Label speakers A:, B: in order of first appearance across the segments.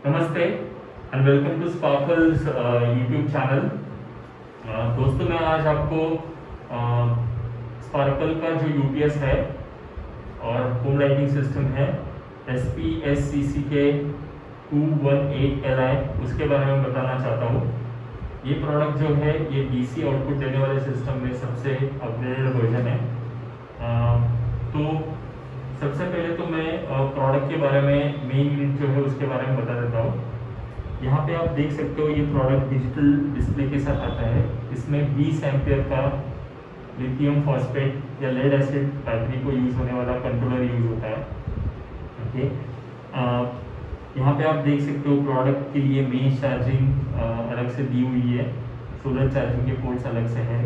A: नमस्ते and welcome to Sparkles YouTube channel. दोस्तों मैं आज आपको स्पार्कल का जो यूपीएस है और होम लाइटिंग सिस्टम है SPSCC के 218Li उसके बारे में बताना चाहता हूँ। ये प्रोडक्ट जो है ये DC आउटपुट देने वाले सिस्टम में सबसे अपग्रेडेड वर्जन है। तो सबसे पहले तो मैं प्रोडक्ट के बारे में मेन यूनिट जो है उसके बारे में बता देता हूँ। यहाँ पे आप देख सकते हो ये प्रोडक्ट डिजिटल डिस्प्ले के साथ आता है। इसमें 20 एम्पियर का लिथियम फॉस्फेट या लेड एसिड बैटरी को यूज़ होने वाला कंट्रोलर यूज़ होता है। ओके, यहाँ पे आप देख सकते हो प्रोडक्ट के लिए मेन चार्जिंग अलग से दी हुई है। सोलर चार्जिंग के पोर्ट्स अलग से है,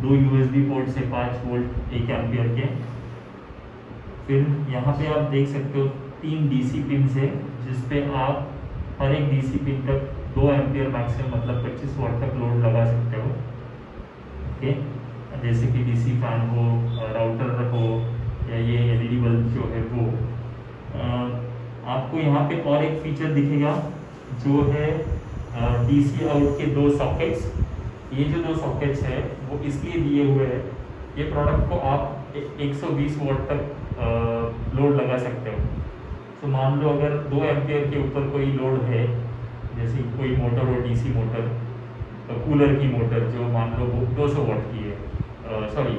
A: 2 USB पोर्ट्स है 5 वोल्ट 1 एम्पियर के। फिर यहाँ पे आप देख सकते हो 3 DC पिन्स है जिसपे आप हर एक DC पिन तक 2 एम्पियर मैक्सिमम मतलब 25 वाट तक लोड लगा सकते हो। ओके, जैसे कि DC फैन हो, राउटर हो या ये LED बल्ब जो है वो। आपको यहाँ पे और एक फीचर दिखेगा जो है DC आउट के 2 सॉकेट्स। ये जो 2 सॉकेट्स है वो इसलिए दिए हुए हैं, ये प्रोडक्ट को आप 120 वाट तक लोड लगा सकते हो। तो मान लो अगर 2 एम्पियर के ऊपर कोई लोड है, जैसे कोई मोटर हो DC मोटर, कूलर की मोटर जो मान लो वो 200 वाट की है, सॉरी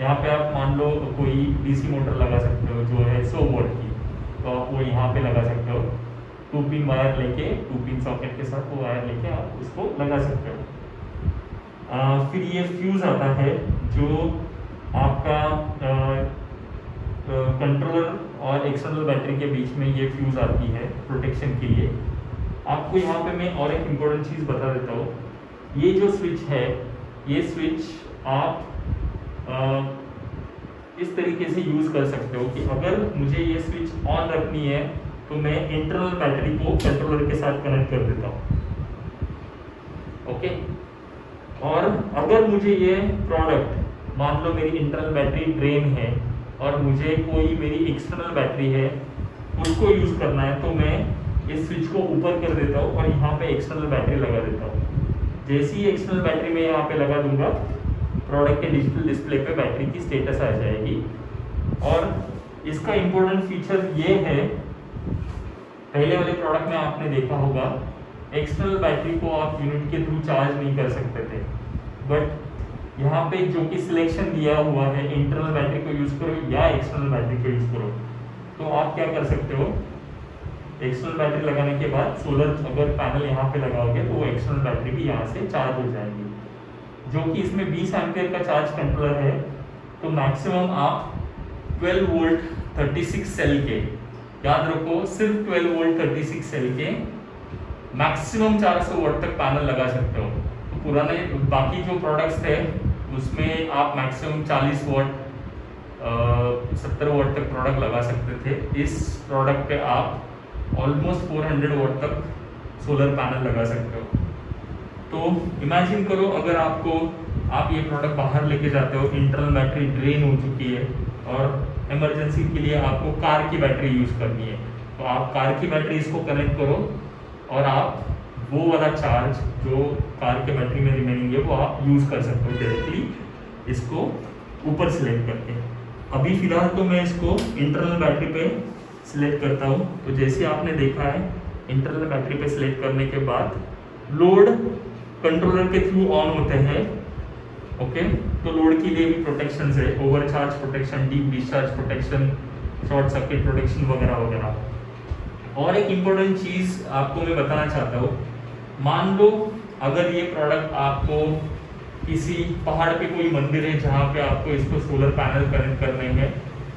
A: यहाँ पे आप मान लो कोई DC मोटर लगा सकते हो जो है 100 वाट की, तो आप वो यहाँ पे लगा सकते हो। 2 पिन वायर लेके 2 पिन सॉकेट के साथ वो वायर लेके आप उसको लगा सकते हो। फिर ये फ्यूज़ आता है जो आपका कंट्रोलर और एक्सटर्नल बैटरी के बीच में ये फ्यूज़ आती है प्रोटेक्शन के लिए। आपको यहाँ पे मैं और एक इम्पोर्टेंट चीज़ बता देता हूँ। ये जो स्विच है, ये स्विच आप इस तरीके से यूज़ कर सकते हो कि अगर मुझे ये स्विच ऑन रखनी है तो मैं इंटरनल बैटरी को कंट्रोलर के साथ कनेक्ट कर देता हूँ। ओके, और अगर मुझे ये प्रोडक्ट मान लो मेरी इंटरनल बैटरी ड्रेन है और मुझे कोई मेरी एक्सटर्नल बैटरी है उसको यूज़ करना है, तो मैं इस स्विच को ऊपर कर देता हूँ और यहाँ पे एक्सटर्नल बैटरी लगा देता हूँ। जैसी ही एक्सटर्नल बैटरी मैं यहाँ पे लगा दूंगा, प्रोडक्ट के डिजिटल डिस्प्ले पे बैटरी की स्टेटस आ जाएगी। और इसका इम्पोर्टेंट फीचर ये है, पहले वाले प्रोडक्ट में आपने देखा होगा एक्सटर्नल बैटरी को आप यूनिट के थ्रू चार्ज नहीं कर सकते थे, बट यहाँ पे जो कि सिलेक्शन दिया हुआ है इंटरनल बैटरी को यूज़ करो या एक्सटर्नल बैटरी को यूज़ करो, तो आप क्या कर सकते हो, एक्सटर्नल बैटरी लगाने के बाद सोलर अगर पैनल यहाँ पे लगाओगे तो वो एक्सटर्नल बैटरी भी यहाँ से चार्ज हो जाएगी। जो कि इसमें 20 एम्पियर का चार्ज कंट्रोलर है, तो मैक्सिमम आप 12 वोल्ट 36 सेल के, याद रखो सिर्फ 12 वोल्ट 36 सेल के मैक्सिमम 400 वाट तक पैनल लगा सकते हो। तो पुराने बाकी जो प्रोडक्ट्स थे उसमें आप मैक्सिमम 40 वाट 70 वाट तक प्रोडक्ट लगा सकते थे। इस प्रोडक्ट पे आप ऑलमोस्ट 400 वाट तक सोलर पैनल लगा सकते हो। तो इमेजिन करो अगर आप ये प्रोडक्ट बाहर लेके जाते हो, इंटरनल बैटरी ड्रेन हो चुकी है और इमरजेंसी के लिए आपको कार की बैटरी यूज़ करनी है, तो आप कार की बैटरी इसको कनेक्ट करो और आप वो वाला चार्ज जो कार के बैटरी में रिमेनिंग है वो आप यूज़ कर सकते हो डायरेक्टली इसको ऊपर सिलेक्ट करके। अभी फिलहाल तो मैं इसको इंटरनल बैटरी पे सिलेक्ट करता हूँ। तो जैसे आपने देखा है इंटरनल बैटरी पे सिलेक्ट करने के बाद लोड कंट्रोलर के थ्रू ऑन होते हैं। ओके, तो लोड के लिए भी प्रोटेक्शन है, over charge protection, deep discharge protection, short circuit protection वगैरह वगैरह। और एक इम्पोर्टेंट चीज़ आपको मैं बताना चाहता हूँ, मान लो अगर ये प्रोडक्ट आपको किसी पहाड़ पे कोई मंदिर है जहाँ पे आपको इसको सोलर पैनल कनेक्ट करने हैं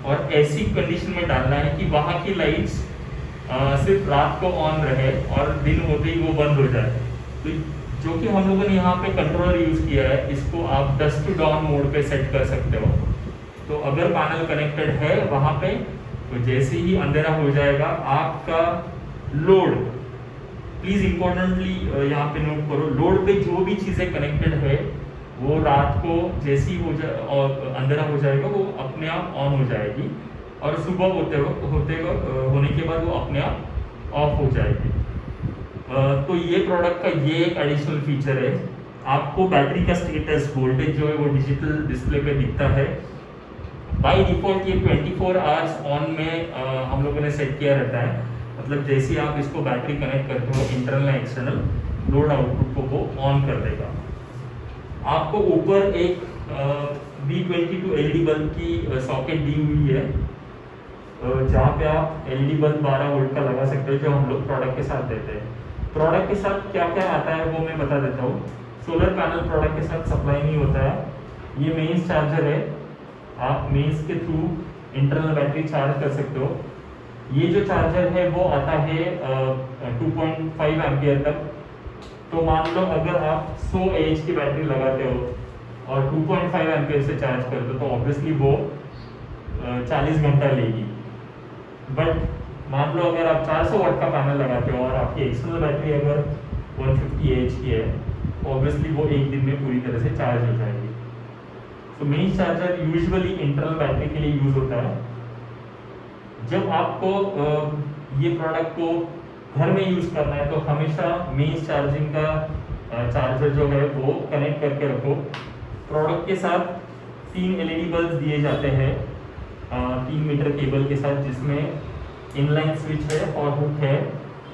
A: और ऐसी कंडीशन में डालना है कि वहाँ की लाइट्स सिर्फ रात को ऑन रहे और दिन होते ही वो बंद हो जाए, तो जो कि हम लोगों ने यहाँ पे कंट्रोलर यूज़ किया है, इसको आप डस्ट टू डाउन मोड पे सेट कर सकते हो। तो अगर पैनल कनेक्टेड है वहाँ पे, तो जैसे ही अंधेरा हो जाएगा आपका लोड, प्लीज़ इम्पोर्टेंटली यहाँ पे नोट करो, लोड पे जो भी चीज़ें कनेक्टेड है वो रात को जैसे ही और अंधेरा हो जाएगा वो अपने आप ऑन हो जाएगी और सुबह होने के बाद वो अपने आप ऑफ हो जाएगी। तो ये प्रोडक्ट का ये एक एडिशनल फीचर है। आपको बैटरी का स्टेटस वोल्टेज जो है वो डिजिटल डिस्प्ले पे दिखता है। बाय डिफॉल्ट ये 24 आवर्स ऑन में हम लोगों ने सेट किया रहता है। मतलब जैसे ही आप इसको बैटरी कनेक्ट करते हो इंटरनल एक्सटर्नल लोड आउटपुट को वो ऑन कर देगा। आपको ऊपर एक B22 एलईडी बल्ब की सॉकेट दी हुई है, जहाँ पे आप एलईडी बल्ब 12 वोल्ट का लगा सकते हो, जो हम लोग प्रोडक्ट के साथ देते हैं। प्रोडक्ट के साथ क्या क्या आता है वो मैं बता देता हूँ। सोलर पैनल प्रोडक्ट के साथ सप्लाई नहीं होता है। ये मेंस चार्जर है, आप मेंस के थ्रू इंटरनल बैटरी चार्ज कर सकते हो। ये जो चार्जर है वो आता है 2.5 एम्पियर तक। तो मान लो अगर आप 100 एच की बैटरी लगाते हो और 2.5 एम्पियर से चार्ज करते हो तो ऑब्वियसली वो 40 घंटा लेगी। बट मान लो अगर आप 400 वाट का पैनल लगाते हो और आपकी एक्सटर्नल बैटरी अगर 150 एच की है तो ऑब्वियसली वो एक दिन में पूरी तरह से चार्ज हो जाएगी। तो main charger usually internal battery के लिए यूज होता है। जब आपको ये प्रोडक्ट को घर में यूज करना है तो हमेशा मेन चार्जिंग का चार्जर जो है वो कनेक्ट करके रखो। प्रोडक्ट के साथ 3 एलईडी बल्ब दिए जाते हैं 3 मीटर केबल के साथ, जिसमें इनलाइन स्विच है और हुक है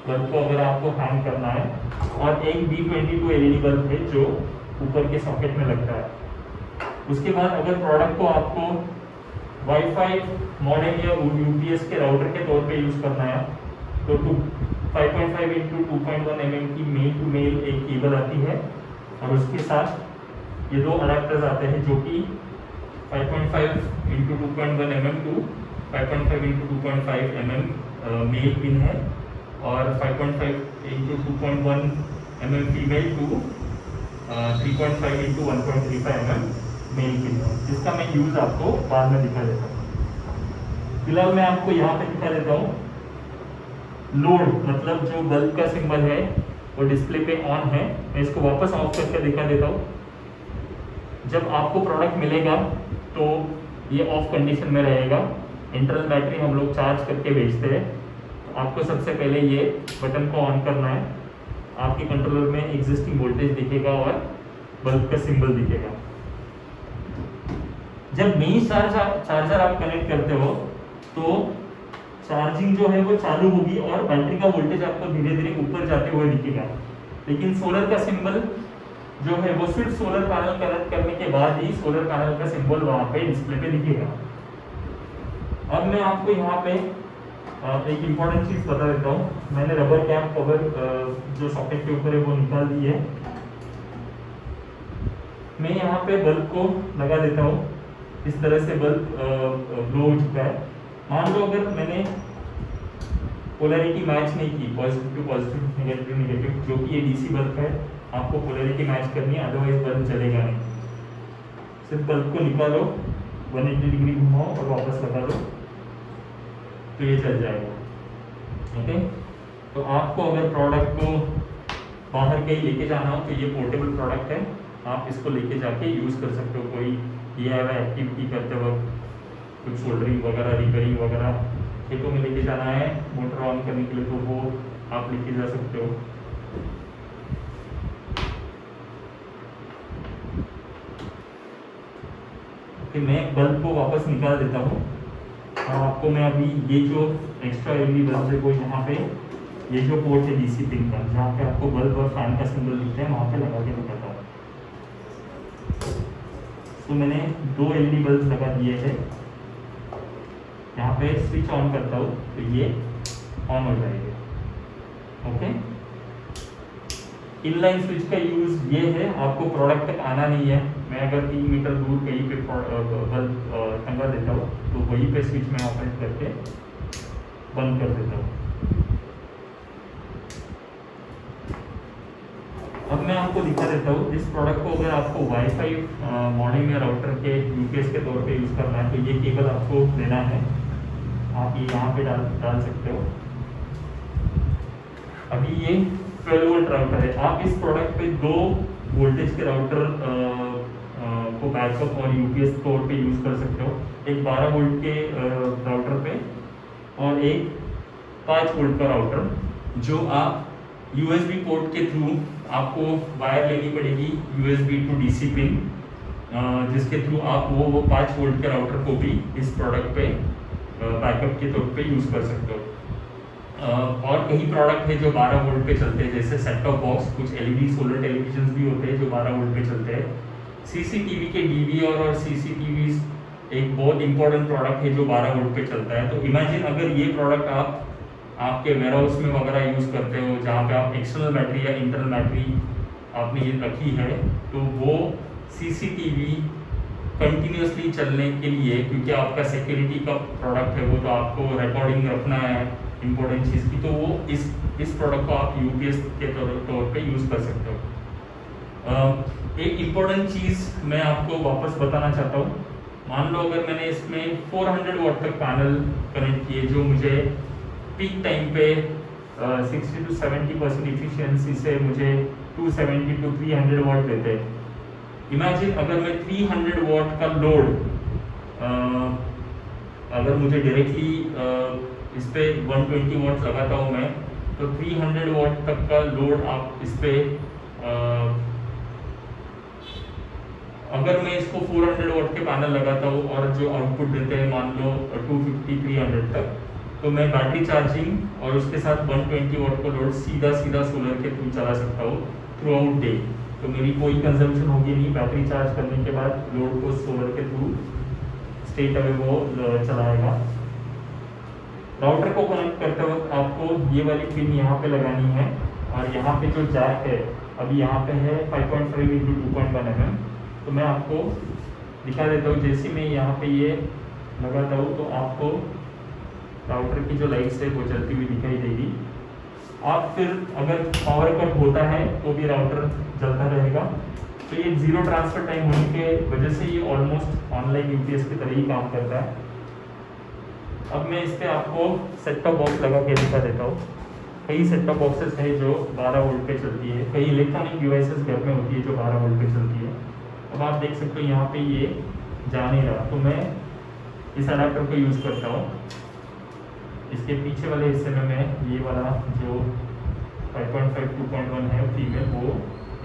A: बल्ब को अगर आपको हैंग करना है, और एक B22 एलईडी बल्ब है जो ऊपर के सॉकेट में लगता है। उसके बाद अगर प्रोडक्ट को आपको वाईफाई मॉडेम या यूपीएस के राउटर के तौर पे यूज करना है तो 5.5 इंटू 2.1 mm की मेल टू मेल एक केबल आती है, और उसके साथ ये 2 अडेप्टर्स आते हैं जो कि 5.5 into 2.1 mm to 5.5 into 2.5 mm male pin है, और 5.5 into 2.1 mm female to 3.5 into 1.35 mm male pin है, जिसका मैं यूज आपको बाद में दिखा देता हूँ। फिलहाल मैं आपको यहाँ पे दिखा देता हूँ। लोड मतलब जो बल्ब का सिंबल है वो डिस्प्ले पे ऑन है। मैं इसको वापस ऑफ करके दिखा देता हूँ। जब आपको प्रोडक्ट मिलेगा तो ये ऑफ कंडीशन में रहेगा। इंटरनल बैटरी हम लोग चार्ज करके भेजते हैं। आपको सबसे पहले ये बटन को ऑन करना है। आपके कंट्रोलर में एग्जिस्टिंग वोल्टेज दिखेगा और बल्ब का सिंबल दिखेगा। जब मेन चार्जर आप कनेक्ट करते हो तो चार्जिंग जो है वो चालू होगी और बैटरी का वोल्टेज आपको धीरे धीरे ऊपर जाते हुए दिखेगा। लेकिन सोलर का सिंबल जो है वो सिर्फ सोलर पैनल कनेक्ट करने के बाद ही सोलर पैनल का सिंबल वहाँ पे डिस्प्ले पे दिखेगा। अब मैं आपको यहाँ पे एक इम्पॉर्टेंट चीज़ बता देता हूँ। मैंने रबर कैप कवर जो सॉकेट के ऊपर है वो निकाल दी है। मैं यहाँ पे बल्ब को लगा देता हूँ। इस तरह से बल्ब ग्लो हो चुका है। मान लो अगर मैंने पोलैरिटी मैच नहीं की, positive to positive, negative to negative, जो कि ये डीसी बल्ब है, आपको पोलैरिटी मैच करनी है, अदरवाइज बल्ब चलेगा नहीं। सिर्फ बल्ब को निकालो, 180 डिग्री घुमाओ और वापस लगा दो तो ये चल जाएगा। ओके, तो आपको अगर प्रोडक्ट को बाहर कहीं लेके जाना हो तो ये पोर्टेबल प्रोडक्ट है, आप इसको लेके जाके यूज़ कर सकते हो। कोई DIY एक्टिविटी करते वक्त, कुछ सोल्डरिंग वगैरह, रिपेयरिंग वगैरह, खेतों में लेके जाना है मोटर ऑन करने के लिए तो वो आप लेके जा सकते हो। कि मैं बल्ब को वापस निकाल देता हूँ और आपको मैं अभी ये जो एक्स्ट्रा एलईडी बल्ब है वो यहाँ पे ये जो पोर्ट है डीसी पिन का, जहाँ पे आपको बल्ब और फैन का सिंबल दिखता है, वहाँ पे लगा के दिखाता हूँ। तो मैंने 2 एलईडी बल्ब लगा दिए हैं। यहाँ पे स्विच ऑन करता हूँ तो ये ऑन हो जाएगा। ओके, इनलाइन स्विच का यूज ये है, आपको प्रोडक्ट तक आना नहीं है। मैं अगर 3 मीटर दूर कहीं पे बल्ब टंगा देता हूँ तो वहीं पे स्विच में ऑपरेट करके बंद कर देता हूँ। अब मैं आपको दिखा देता हूँ इस प्रोडक्ट को। अगर आपको वाईफाई मॉडेम या राउटर के यूपीएस के तौर पे यूज़ करना है तो ये केबल आपको लेना है, आप ये यहाँ पे डाल सकते हो। अभी ये 12 वोल्ट राउटर है। आप इस प्रोडक्ट पे 2 वोल्टेज के राउटर को बैकअप और यूपीएस तौर पे यूज़ कर सकते हो। एक 12 वोल्ट के राउटर पे और एक 5 वोल्ट का राउटर, जो आप USB पोर्ट के थ्रू आपको वायर लेनी पड़ेगी USB टू DC पिन, जिसके थ्रू आप वो 5 वोल्ट के राउटर को भी इस प्रोडक्ट पे बैकअप के तौर पे यूज़ कर सकते हो। और कई प्रोडक्ट है जो 12 वोल्ट पे चलते हैं, जैसे सेट टॉप बॉक्स, कुछ LED सोलर टेलीविजन भी होते हैं जो 12 वोल्ट पे चलते हैं। CCTV के DVR और CCTV एक बहुत इंपॉर्टेंट प्रोडक्ट है जो 12 वोल्ट पे चलता है। तो इमेजिन अगर ये प्रोडक्ट आप आपके वेयरहाउस में वगैरह यूज़ करते हो, जहाँ पे आप एक्सटर्नल बैटरी या इंटरनल बैटरी आपने रखी है, तो वो CCTV कंटिन्यूसली चलने के लिए, क्योंकि आपका सिक्योरिटी का प्रोडक्ट है वो, तो आपको रिकॉर्डिंग रखना है इम्पोर्टेंट चीज़ की, तो वो इस प्रोडक्ट को आप UPS के तौर पे यूज़ कर सकते हो। एक इम्पोर्टेंट चीज़ मैं आपको वापस बताना चाहता हूँ। मान लो अगर मैंने इसमें 400 वाट तक पैनल कनेक्ट किए, जो मुझे पीक टाइम पे 60 to 70% इफिशियंसी से मुझे 270 to 300 वाट देते हैं। इमेजिन अगर मैं 300 वाट का लोड अगर मुझे डायरेक्टली इस पे 120 वाट लगाता हूँ मैं, तो 300 वाट तक का लोड आप इस पे अगर मैं इसको 400 वाट के पैनल लगाता हूँ और जो आउटपुट देते हैं मान लो 250-300 तक, तो मैं बैटरी चार्जिंग और उसके साथ 120 वाट को लोड सीधा सोलर के थ्रू चला सकता हूँ थ्रू आउट डे। तो मेरी कोई कंजम्पशन होगी नहीं, बैटरी चार्ज करने के बाद लोड को सोलर के थ्रू स्ट्रेट अवे वो चलाएगा। राउटर को कनेक्ट करते वक्त आपको ये वाली पिन यहाँ पे लगानी है, और यहाँ पे जो जैक है अभी यहाँ पे है 5.5 × 2.1 mm। तो मैं आपको दिखा देता हूँ, जैसे मैं यहाँ पे ये लगाता हूँ तो आपको राउटर की जो लाइट्स है वो चलती हुई दिखाई देगी। आप फिर अगर पावर कट होता है तो भी राउटर जलता रहेगा। तो ये जीरो ट्रांसफर टाइम होने के वजह से ये ऑलमोस्ट ऑनलाइन UPS की तरह ही काम करता है। अब मैं इस पर आपको सेट टॉप बॉक्स लगा के दिखा देता हूँ। कई सेट टॉप बॉक्सेस है जो 12 वोल्ट पे चलती है, कई इलेक्ट्रॉनिक डिवाइसेस घर में होती है जो 12 वोल्ट पे चलती है। अब आप देख सकते हो यहाँ पे ये जा नहीं रहा, तो मैं इस अडाप्टर को यूज़ करता हूँ। इसके पीछे वाले हिस्से में मैं ये वाला जो 5.5 2.1 है फीमेल वो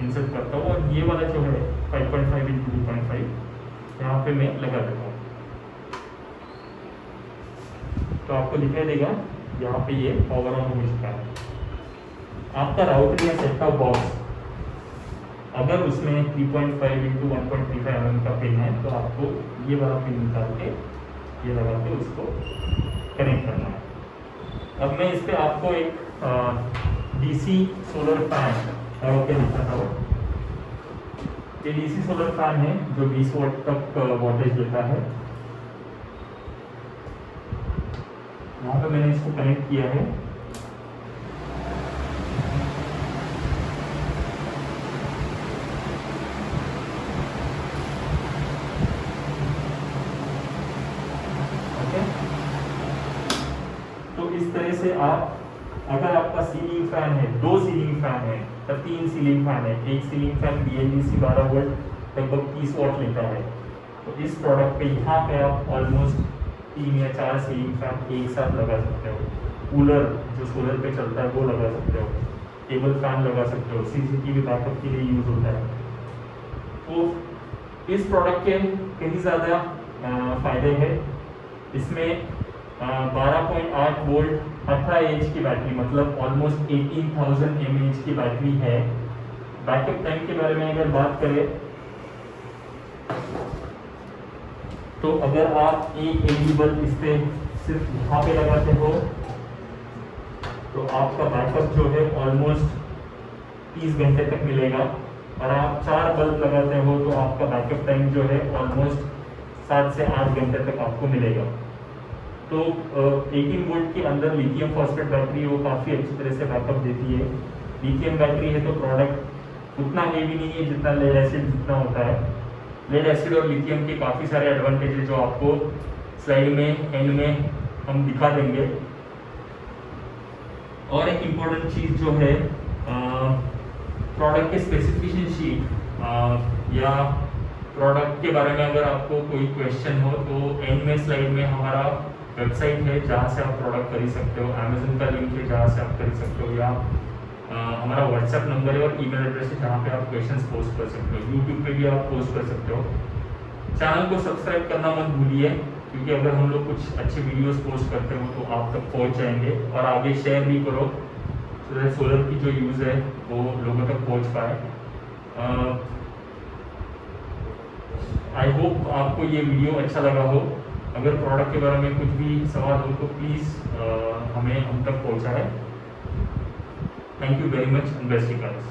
A: इंसर्ट करता हूँ, और ये वाला जो है 5.5 × 2.5 यहाँ पे मैं लगा देता हूँ। तो आपको दिखाई देगा यहाँ पे ये पावर ऑन हो चुका है। आपका राउटर या सेट टॉप बॉक्स अगर उसमें 3.5 × 1.35 mm का पिन है, तो आपको ये वाला पिन निकाल के ये लगा के उसको कनेक्ट करना है। अब मैं इस पे आपको एक DC सोलर फैन लगा के दिखाता हूँ। ये DC सोलर फैन है जो 20 वाट तक वोल्टेज देता है। यहाँ पे मैंने इसको कनेक्ट किया है। इस तरह से आप, अगर आपका सीलिंग फैन है, 2 सीलिंग फैन है या 3 सीलिंग फैन है, एक सीलिंग फैन BLDC 12 वोल्ट लगभग 30 वाट लेता है, तो इस प्रोडक्ट पे यहाँ पे आप ऑलमोस्ट 3 या 4 सीलिंग फैन एक साथ लगा सकते हो। कूलर जो सोलर पे चलता है वो लगा सकते हो, टेबल फैन लगा सकते हो, CCTV बैकअप के लिए यूज होता है। तो इस प्रोडक्ट के कई ज़्यादा फायदे हैं। इसमें 12.8 वोल्ट 18 एच की बैटरी, मतलब ऑलमोस्ट 18,000 mAh की बैटरी है। बैकअप टाइम के बारे में अगर बात करें तो अगर आप एक LED बल्ब इस पे सिर्फ यहाँ पे लगाते हो तो आपका बैकअप जो है ऑलमोस्ट 30 घंटे तक मिलेगा, और आप 4 बल्ब लगाते हो तो आपका बैकअप टाइम जो है ऑलमोस्ट 7 से 8 घंटे तक आपको मिलेगा। तो 18 वोल्ट के अंदर लिथियम फॉस्फेट बैटरी वो काफ़ी अच्छी तरह से बैकअप देती है। लिथियम बैटरी है तो प्रोडक्ट उतना हेवी नहीं है जितना लेड एसिड जितना होता है। लेड एसिड और लिथियम के काफ़ी सारे एडवांटेज है जो आपको स्लाइड में एंड में हम दिखा देंगे। और एक इम्पॉर्टेंट चीज़ जो है प्रोडक्ट के स्पेसिफिकेशन शीट या प्रोडक्ट के बारे में अगर आपको कोई क्वेश्चन हो तो एंड में स्लाइड में हमारा वेबसाइट है जहाँ से आप प्रोडक्ट खरीद सकते हो, अमेजन का लिंक है जहाँ से आप खरीद सकते हो, या हमारा व्हाट्सएप नंबर है और ईमेल एड्रेस है जहाँ पे आप क्वेश्चंस पोस्ट कर सकते हो। यूट्यूब पे भी आप पोस्ट कर सकते हो। चैनल को सब्सक्राइब करना मत भूलिए, क्योंकि अगर हम लोग कुछ अच्छे वीडियोस पोस्ट करते हो तो आप तक पहुँच जाएंगे, और आगे शेयर भी करो तो सोलर की जो यूज़ है वो लोगों तक पहुँच पाए। आई होप आपको ये वीडियो अच्छा लगा हो। अगर प्रोडक्ट के बारे में कुछ भी सवाल हो तो प्लीज़ हमें हम तक पहुँचाएं। Thank you very much and best regards.